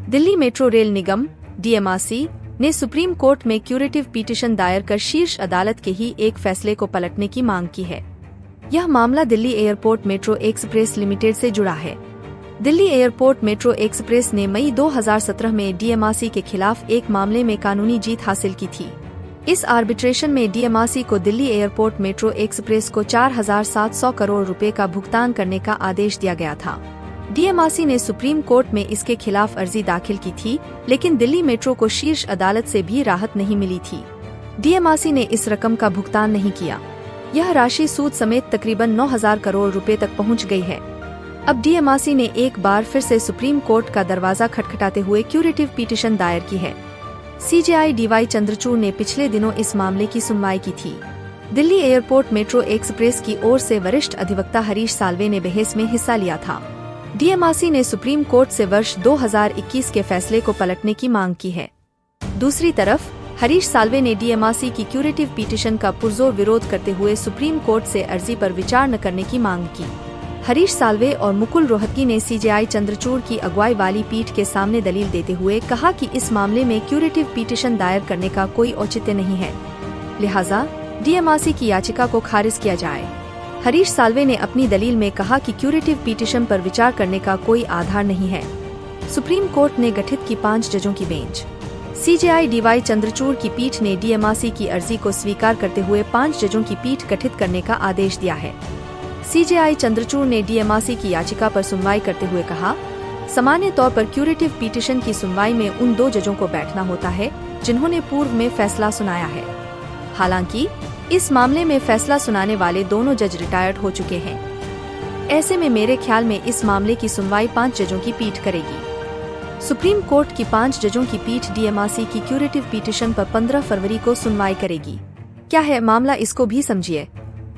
Delhi metro rail निगम (DMRC) ने supreme court में curative petition दायर कर शीर्ष अदालत के ही एक फैसले को पलटने की मांग की है। यह मामला Delhi airport metro express limited से जुड़ा है। दिल्ली एयरपोर्ट मेट्रो एक्सप्रेस ने मई 2017 में डीएमआरसी के खिलाफ एक मामले में कानूनी जीत हासिल की थी। इस आर्बिट्रेशन में डीएमआरसी को दिल्ली एयरपोर्ट मेट्रो एक्सप्रेस को 4,700 करोड़ रुपए का भुगतान करने का आदेश दिया गया था। डीएमआरसी ने सुप्रीम कोर्ट में इसके खिलाफ अर्जी दाखिल की थी, लेकिन दिल्ली मेट्रो को शीर्ष अदालत से भी राहत नहीं मिली थी। डीएमआरसी ने इस रकम का भुगतान नहीं किया। यह राशि सूद समेत तकरीबन 9,000 करोड़ रुपए तक पहुंच गई है। अब डीएमआरसी ने एक बार फिर से सुप्रीम कोर्ट का दरवाजा खटखटाते हुए क्यूरेटिव पिटीशन दायर की है। सीजेआई डीवाई चंद्रचूड़ ने पिछले दिनों इस मामले की सुनवाई की थी। दिल्ली एयरपोर्ट मेट्रो एक्सप्रेस की ओर से वरिष्ठ अधिवक्ता हरीश साल्वे ने बहस में हिस्सा लिया था। डीएमआरसी ने सुप्रीम कोर्ट से वर्ष 2021 के फैसले को पलटने की मांग की है। दूसरी तरफ हरीश साल्वे ने डीएमआरसी की क्यूरेटिव पिटीशन का पुरजोर विरोध करते हुए सुप्रीम कोर्ट से अर्जी पर विचार न करने की मांग की। हरीश साल्वे और मुकुल रोहतगी ने सीजेआई चंद्रचूड़ की अगुवाई वाली पीठ के सामने दलील देते हुए कहा कि इस मामले में क्यूरेटिव पिटीशन दायर करने का कोई औचित्य नहीं है, लिहाजा डीएमआरसी की याचिका को खारिज किया जाए। हरीश साल्वे ने अपनी दलील में कहा कि क्यूरेटिव पिटीशन पर विचार करने का कोई आधार नहीं है। सुप्रीम कोर्ट ने गठित की 5 जजों की बेंच। सीजेआई डीवाई चंद्रचूड़ की पीठ ने डीएमआरसी की अर्जी को स्वीकार करते हुए 5 जजों की पीठ गठित करने का आदेश दिया है। सीजेआई चंद्रचूड़ ने डीएमआरसी की याचिका पर सुनवाई करते हुए कहा, सामान्य तौर पर क्यूरेटिव पिटीशन की सुनवाई में उन 2 जजों को बैठना होता है जिन्होंने पूर्व में फैसला सुनाया है। हालांकि इस मामले में फैसला सुनाने वाले दोनों जज रिटायर्ड हो चुके हैं। ऐसे में मेरे ख्याल में इस मामले की सुनवाई 5 जजों की पीठ करेगी। सुप्रीम कोर्ट की 5 जजों की पीठ डीएमआरसी की क्यूरेटिव पिटीशन पर 15 फरवरी को सुनवाई करेगी। क्या है मामला, इसको भी समझिए।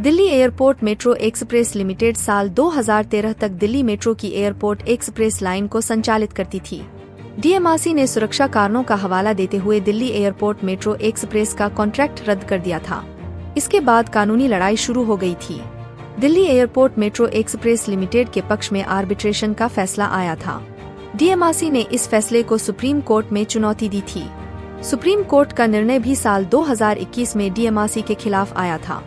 Delhi airport metro express limited साल 2013 तक दिल्ली मेट्रो की एयरपोर्ट एक्सप्रेस लाइन को संचालित करती थी। डीएमआरसी ने सुरक्षा कारणों का हवाला देते हुए दिल्ली एयरपोर्ट मेट्रो एक्सप्रेस का कॉन्ट्रैक्ट रद्द कर दिया था। इसके बाद कानूनी लड़ाई शुरू हो गई थी। Delhi airport metro express limited के पक्ष में आर्बिट्रेशन का फैसला आया था। डीएमआरसी ने इस फैसले को सुप्रीम कोर्ट में चुनौती दी थी। सुप्रीम कोर्ट का निर्णय भी साल 2021 में डीएमआरसी के खिलाफ आया था।